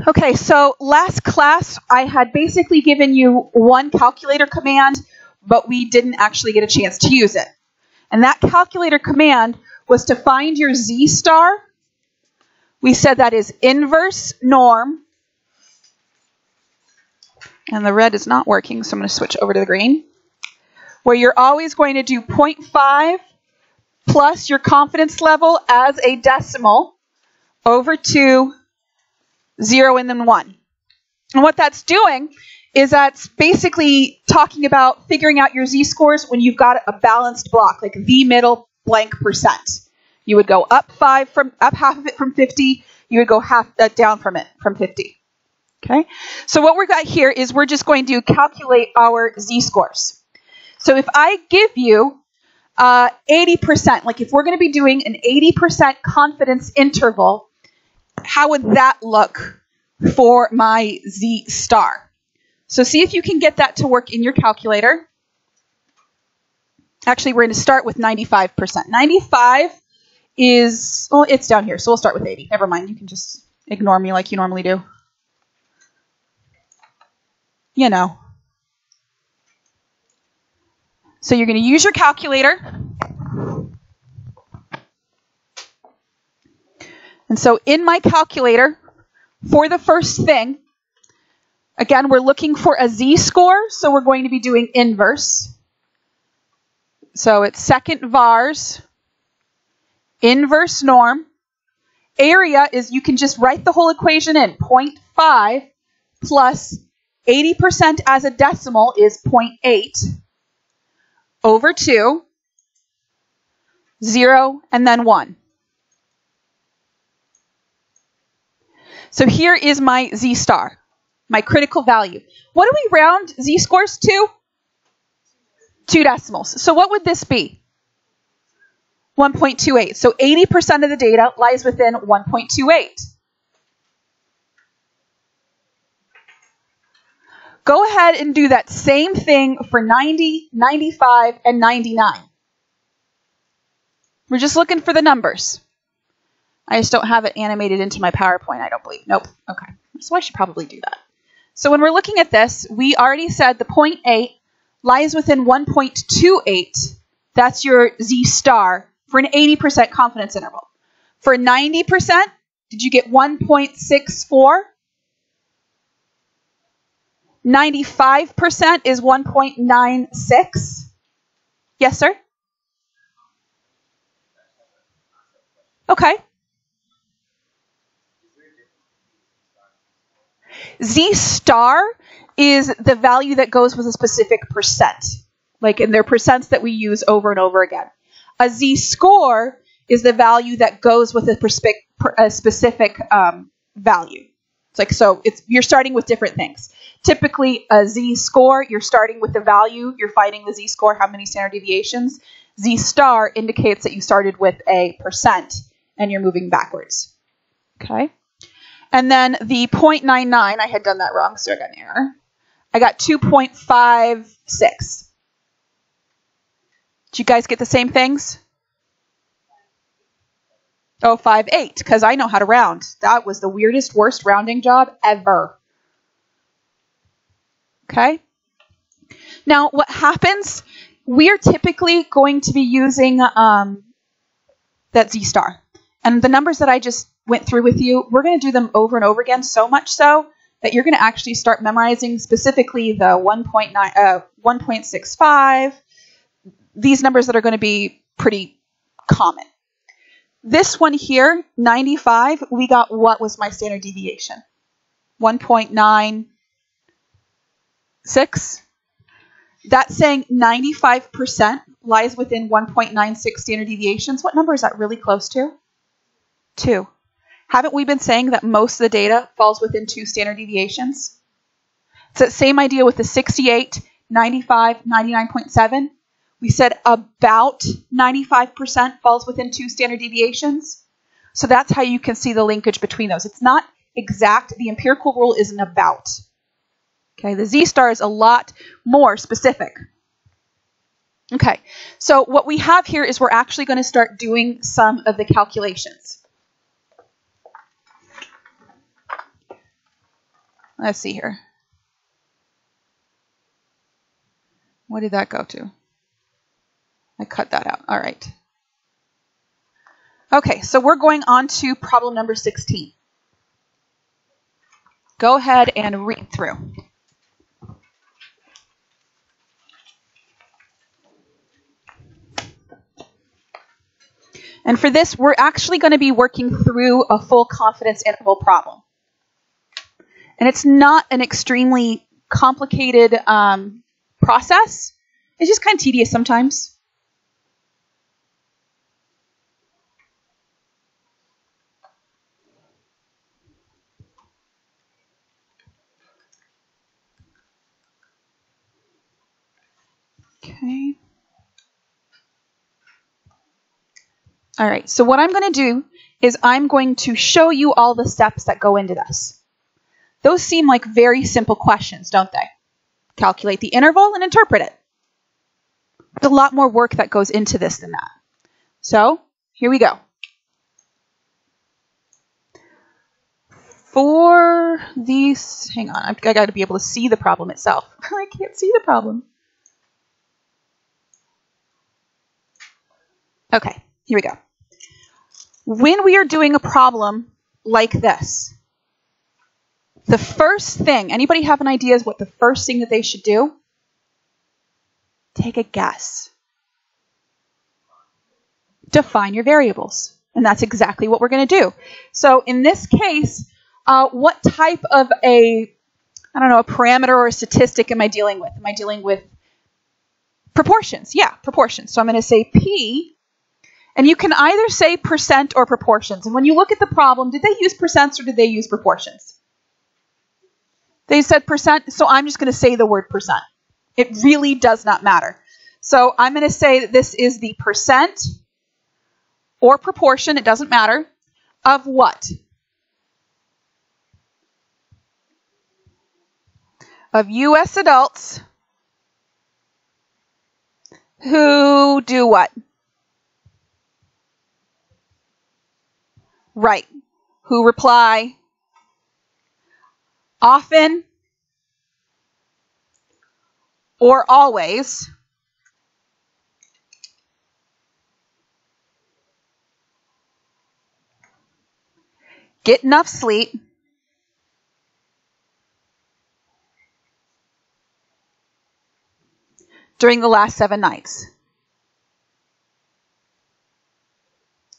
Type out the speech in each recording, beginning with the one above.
Okay, so last class I had basically given you one calculator command, but we didn't actually get a chance to use it. And that calculator command was to find your z star. We said that is inverse norm. And the red is not working, so I'm going to switch over to the green. Where you're always going to do 0.5 plus your confidence level as a decimal over 2, 0, and then 1. And what that's doing is that's basically talking about figuring out your z-scores when you've got a balanced block, like the middle blank percent. You would go up half of it from 50. You would go down from it from 50. Okay. So what we've got here is we're just going to calculate our z-scores. So if I give you 80%, like if we're going to be doing an 80% confidence interval, how would that look for my z star? So see if you can get that to work in your calculator. Actually, we're going to start with 95%. 95 is, well, it's down here, so we'll start with 80. Never mind, you can just ignore me like you normally do. You know. So you're going to use your calculator. And so in my calculator, for the first thing, again, we're looking for a z-score, so we're going to be doing inverse. So it's second vars, inverse norm. Area is, you can just write the whole equation in. 0.5 plus 80% as a decimal is 0.8 over 2, 0, and then 1. So here is my z-star, my critical value. What do we round z-scores to? 2 decimals. So what would this be? 1.28. So 80% of the data lies within 1.28. Go ahead and do that same thing for 90, 95, and 99. We're just looking for the numbers. I just don't have it animated into my PowerPoint, I don't believe. Nope. Okay. So I should probably do that. So when we're looking at this, we already said the 0.8 lies within 1.28. That's your z star for an 80% confidence interval. For 90%, did you get 1.64? 95% is 1.96. Yes, sir? Okay. Z star is the value that goes with a specific percent. Like, and they're percents that we use over and over again. A z score is the value that goes with a specific value. It's like, so you're starting with different things. Typically, a z score, you're starting with the value. You're finding the z score, how many standard deviations. Z star indicates that you started with a percent and you're moving backwards. Okay. And then the 0.99, I had done that wrong, so I got an error. I got 2.56. Did you guys get the same things? Oh, 5.8, because I know how to round. That was the weirdest, worst rounding job ever. Okay? Now, what happens, we are typically going to be using that z-star. And the numbers that I just went through with you, we're going to do them over and over again, so much so that you're going to actually start memorizing specifically the 1.65, these numbers that are going to be pretty common. This one here, 95, we got, what was my standard deviation? 1.96. That's saying 95% lies within 1.96 standard deviations. What number is that really close to? 2. Haven't we been saying that most of the data falls within 2 standard deviations? It's that same idea with the 68, 95, 99.7. We said about 95% falls within 2 standard deviations. So that's how you can see the linkage between those. It's not exact. The empirical rule is an about. Okay, the z-star is a lot more specific. Okay, so what we have here is we're actually going to start doing some of the calculations. Let's see here. What did that go to? I cut that out. All right. Okay, so we're going on to problem number 16. Go ahead and read through. And for this, we're actually going to be working through a full confidence interval problem. And it's not an extremely complicated process. It's just kind of tedious sometimes. Okay. All right, so what I'm going to do is I'm going to show you all the steps that go into this. Those seem like very simple questions, don't they? Calculate the interval and interpret it. There's a lot more work that goes into this than that. So here we go. For these, hang on, I got to be able to see the problem itself. I can't see the problem. Okay, here we go. When we are doing a problem like this, the first thing, anybody have an idea of what the first thing that they should do? Take a guess. Define your variables. And that's exactly what we're going to do. So in this case, what type of a parameter or a statistic am I dealing with? Am I dealing with proportions? Yeah, proportions. So I'm going to say P. And you can either say percent or proportions. And when you look at the problem, did they use percents or did they use proportions? They said percent, so I'm just going to say the word percent. It really does not matter. So I'm going to say that this is the percent or proportion, it doesn't matter, of what? Of U.S. adults who do what? Right. Who reply often or always get enough sleep during the last 7 nights.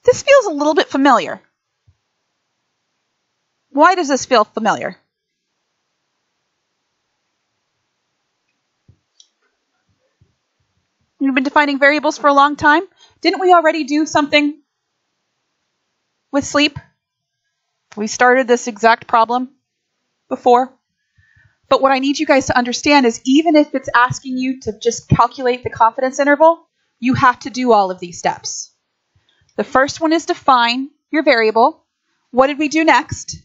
This feels a little bit familiar. Why does this feel familiar? You've been defining variables for a long time. Didn't we already do something with sleep? We started this exact problem before. But what I need you guys to understand is even if it's asking you to just calculate the confidence interval, you have to do all of these steps. The first one is define your variable. What did we do next?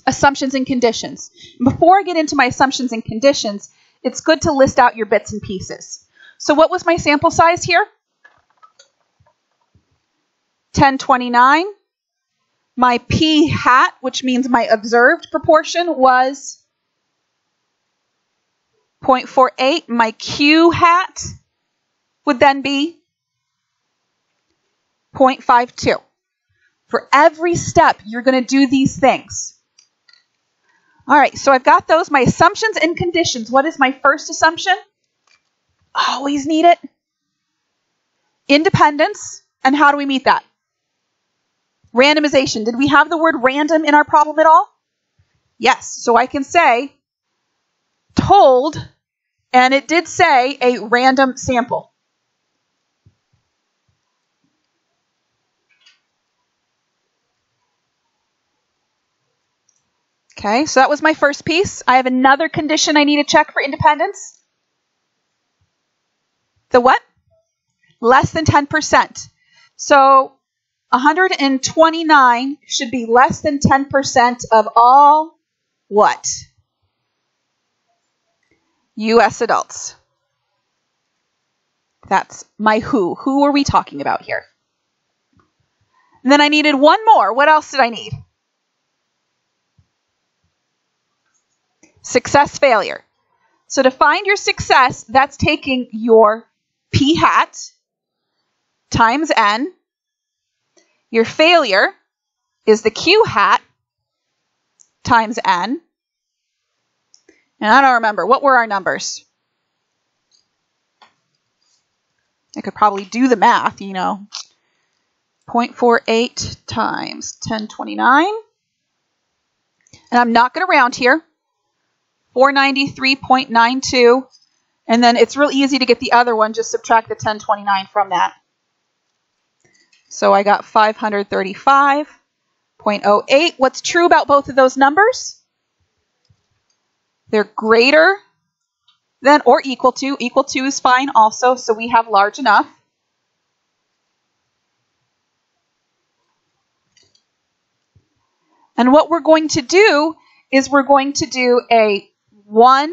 Assumptions and conditions. Before I get into my assumptions and conditions, it's good to list out your bits and pieces. So what was my sample size here? 1029. My P hat, which means my observed proportion, was 0.48. My Q hat would then be 0.52. For every step, you're going to do these things. All right, so I've got those, my assumptions and conditions. What is my first assumption? Always need it. Independence. And how do we meet that? Randomization. Did we have the word random in our problem at all? Yes. So I can say told, and it did say a random sample. Okay, so that was my first piece. I have another condition I need to check for independence. The what? Less than 10%. So 129 should be less than 10% of all what? U.S. adults. That's my who. Who are we talking about here? And then I needed one more. What else did I need? Success, failure. So to find your success, that's taking your p hat times n. Your failure is the q hat times n. And I don't remember. What were our numbers? I could probably do the math, you know. 0.48 times 1029. And I'm not going to round here. 493.92. And then it's real easy to get the other one. Just subtract the 1029 from that. So I got 535.08. What's true about both of those numbers? They're greater than or equal to. Equal to is fine also, so we have large enough. And what we're going to do is we're going to do a 1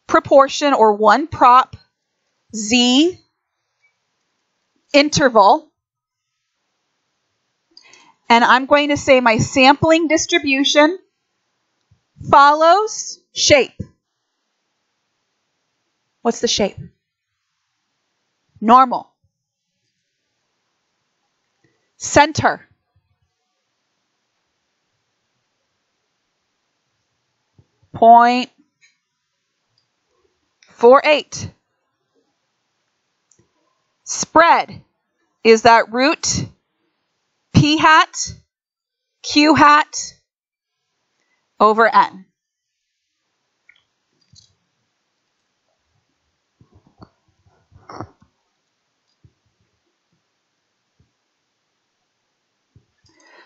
proportion or 1 prop z interval. And I'm going to say my sampling distribution follows shape. What's the shape? Normal. Center. .48. Spread is that root p hat q hat over n.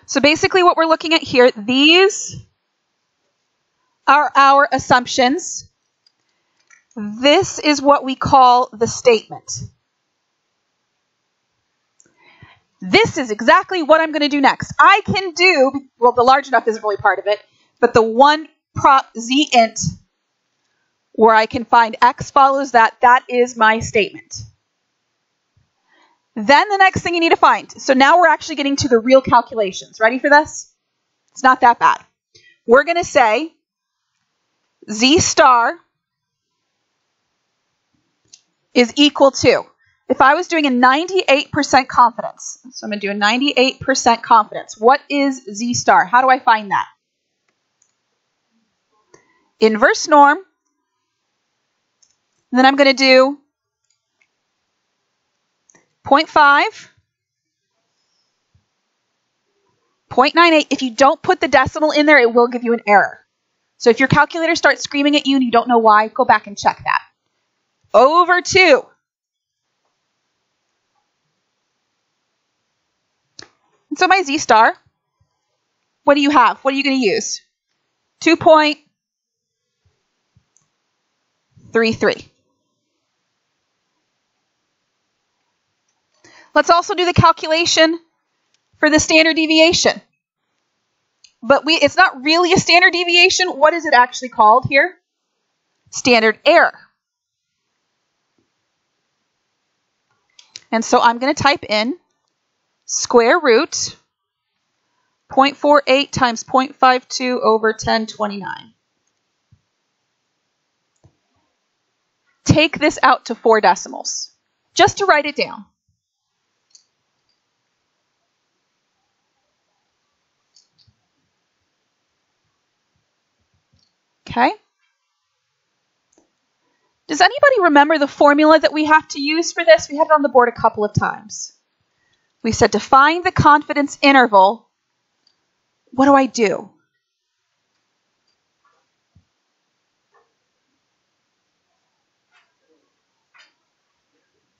So basically what we're looking at here, these are our assumptions. This is what we call the statement. This is exactly what I'm going to do next. I can do, well, the large enough isn't really part of it, but the 1 prop z int where I can find x follows that, that is my statement. Then the next thing you need to find. So now we're actually getting to the real calculations. Ready for this? It's not that bad. We're going to say z star is equal to, if I was doing a 98% confidence, so I'm going to do a 98% confidence. What is z star? How do I find that? Inverse norm. And then I'm going to do 0.5, 0.98. If you don't put the decimal in there, it will give you an error. So if your calculator starts screaming at you and you don't know why, go back and check that. Over 2. And so my z star, what do you have? What are you going to use? 2.33. Let's also do the calculation for the standard deviation. But it's not really a standard deviation. What is it actually called here? Standard error. And so I'm going to type in square root 0.48 times 0.52 over 1029. Take this out to 4 decimals, just to write it down. Okay. Does anybody remember the formula that we have to use for this? We had it on the board a couple of times. We said to find the confidence interval, what do I do?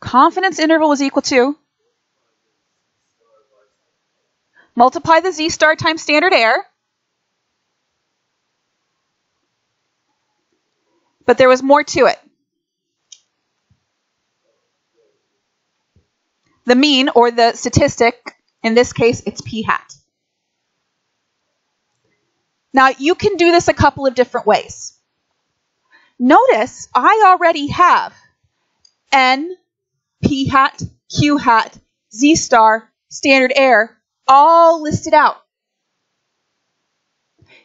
Confidence interval is equal to multiply the z star times standard error. But there was more to it. The mean, or the statistic, in this case, it's p hat. Now, you can do this a couple of different ways. Notice I already have n, p hat, q hat, z star, standard error, all listed out.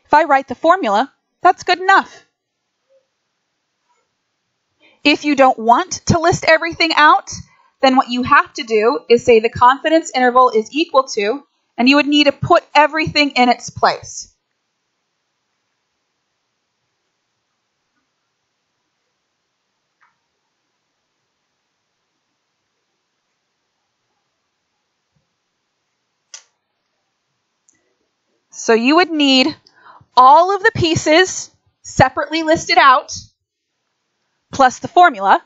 If I write the formula, That's good enough. If you don't want to list everything out, then what you have to do is say the confidence interval is equal to, and you would need to put everything in its place. So you would need all of the pieces separately listed out, plus the formula,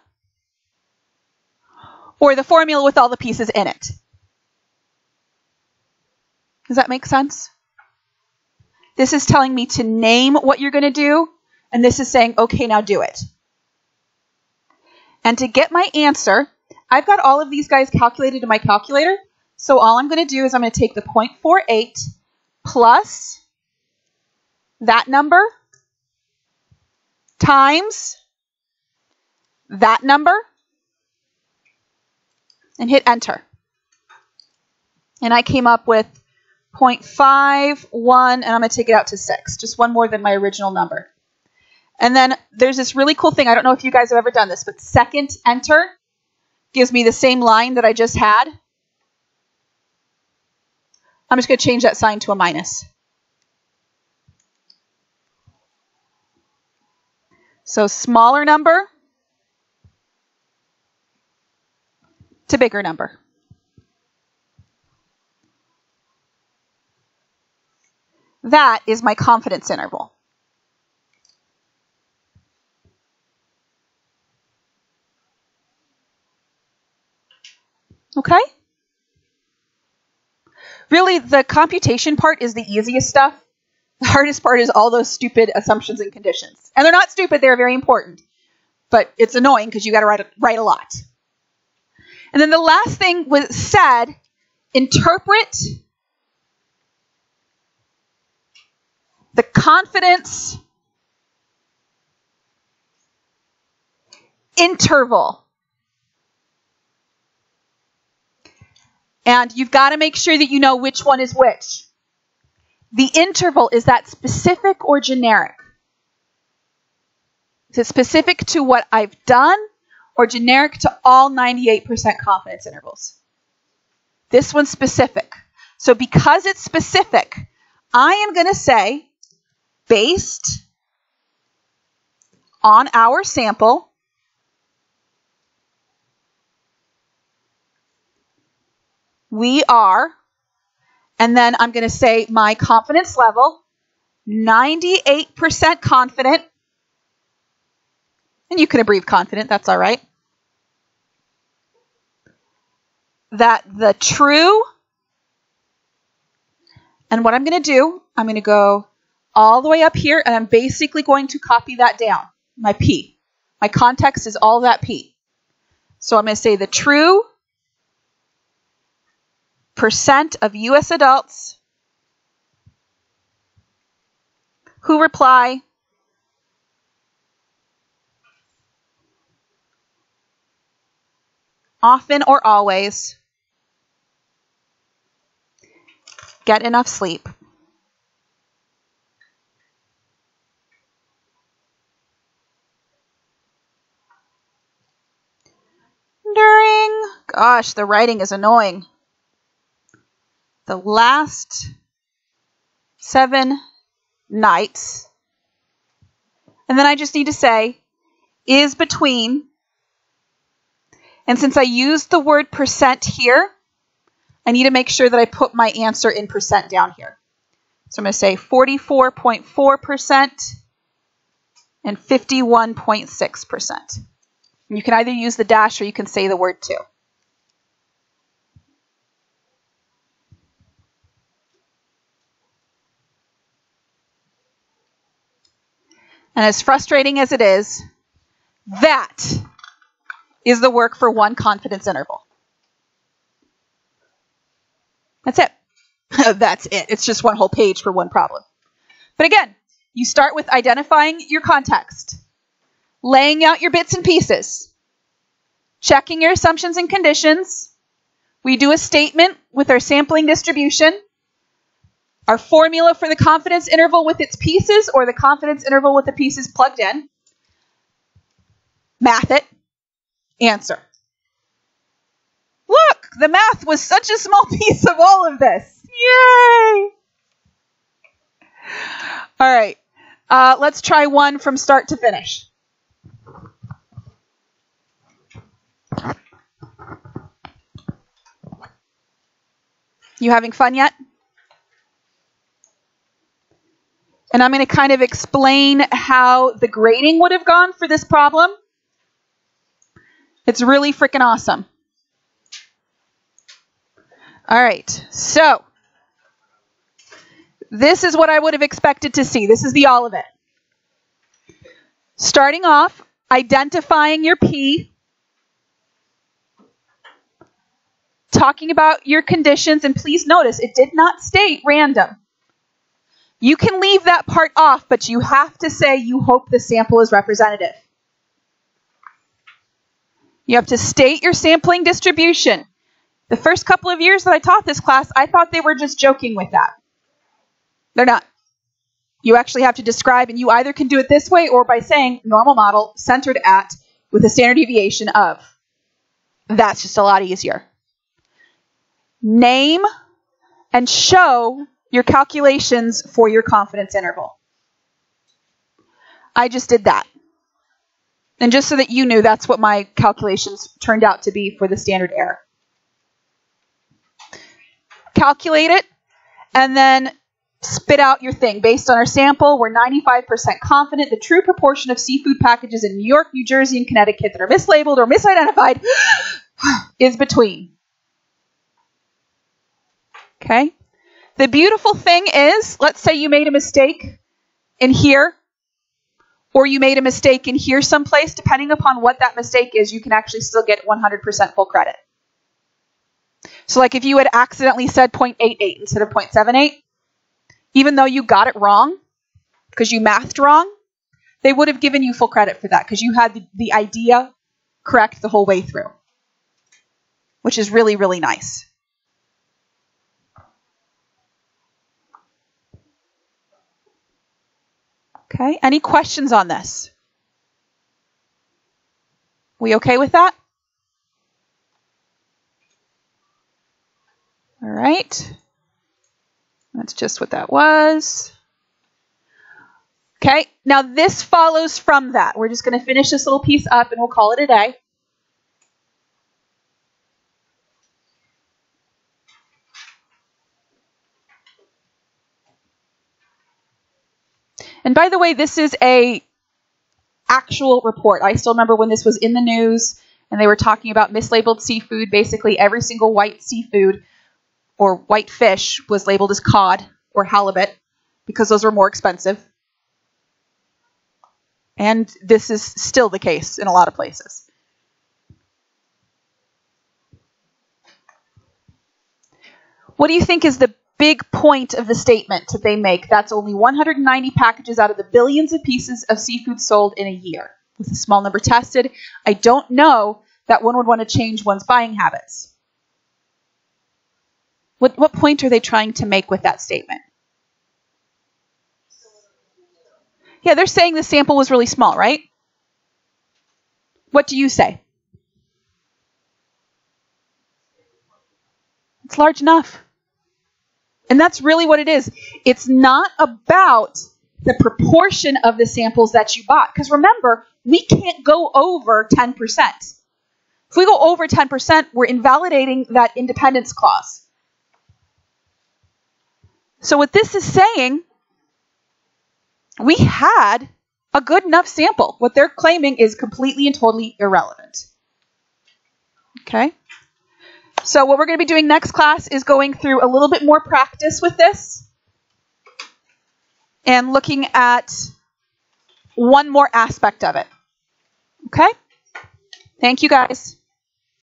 or the formula with all the pieces in it. Does that make sense? This is telling me to name what you're going to do, and this is saying, okay, now do it. And to get my answer, I've got all of these guys calculated in my calculator, so all I'm going to do is I'm going to take the 0.48 plus that number times that number and hit enter. And I came up with 0.51, and I'm going to take it out to 6, just one more than my original number. And then there's this really cool thing. I don't know if you guys have ever done this, but second enter gives me the same line that I just had. I'm just going to change that sign to a minus. So smaller number to bigger number. That is my confidence interval. Okay? Really, the computation part is the easiest stuff. The hardest part is all those stupid assumptions and conditions. And they're not stupid, they're very important. But it's annoying because you got to write a lot. And then the last thing was said, interpret the confidence interval. And you've got to make sure that you know which one is which. The interval, is that specific or generic? Is it specific to what I've done or generic to all 98% confidence intervals? This one's specific. So because it's specific, I am going to say, based on our sample, we are, and then I'm going to say my confidence level, 98% confident, and you can abbreviate confident, that's all right, that the true, and what I'm going to do, I'm going to go all the way up here, and I'm basically going to copy that down, my P. My context is all that P. So I'm going to say the true percent of U.S. adults who reply often or always get enough sleep. During, gosh, the writing is annoying, the last 7 nights, and then I just need to say is between, and since I used the word percent here, I need to make sure that I put my answer in percent down here. So I'm going to say 44.4% and 51.6%. You can either use the dash or you can say the word too. And as frustrating as it is, that is the work for one confidence interval. That's it. That's it. It's just one whole page for one problem. But again, you start with identifying your context, laying out your bits and pieces, checking your assumptions and conditions. We do a statement with our sampling distribution, Our formula for the confidence interval with its pieces or the confidence interval with the pieces plugged in. Math it. Answer. Look, the math was such a small piece of all of this. Yay! All right. Let's try one from start to finish. You having fun yet? And I'm going to kind of explain how the grading would have gone for this problem. It's really freaking awesome. All right, so this is what I would have expected to see. This is the all of it. Starting off, identifying your P, talking about your conditions, and please notice it did not state random. You can leave that part off, but you have to say you hope the sample is representative. You have to state your sampling distribution. The first couple of years that I taught this class, I thought they were just joking with that. They're not. You actually have to describe, and you either can do it this way or by saying normal model centered at with a standard deviation of. That's just a lot easier. Name and show your calculations for your confidence interval. I just did that. And just so that you knew, that's what my calculations turned out to be for the standard error. Calculate it, and then spit out your thing. Based on our sample, we're 95% confident the true proportion of seafood packages in New York, New Jersey, and Connecticut that are mislabeled or misidentified is between. Okay? The beautiful thing is, let's say you made a mistake in here, or you made a mistake in here someplace. Depending upon what that mistake is, you can actually still get 100% full credit. So like if you had accidentally said 0.88 instead of 0.78, even though you got it wrong, because you mathed wrong, they would have given you full credit for that, because you had the idea correct the whole way through, which is really, really nice. Okay, any questions on this? We okay with that? All right. That's just what that was. Okay, now this follows from that. We're just going to finish this little piece up and we'll call it a day. And by the way, this is a actual report. I still remember when this was in the news and they were talking about mislabeled seafood. Basically, every single white seafood or white fish was labeled as cod or halibut because those were more expensive. And this is still the case in a lot of places. What do you think is the big point of the statement that they make? That's only 190 packages out of the billions of pieces of seafood sold in a year, with a small number tested. I don't know that one would want to change one's buying habits. What point are they trying to make with that statement? Yeah, they're saying the sample was really small, right? What do you say? It's large enough. And that's really what it is. It's not about the proportion of the samples that you bought. Because remember, we can't go over 10%. If we go over 10%, we're invalidating that independence clause. So what this is saying, we had a good enough sample. What they're claiming is completely and totally irrelevant. Okay? So what we're going to be doing next class is going through a little bit more practice with this and looking at one more aspect of it. Okay? Thank you, guys.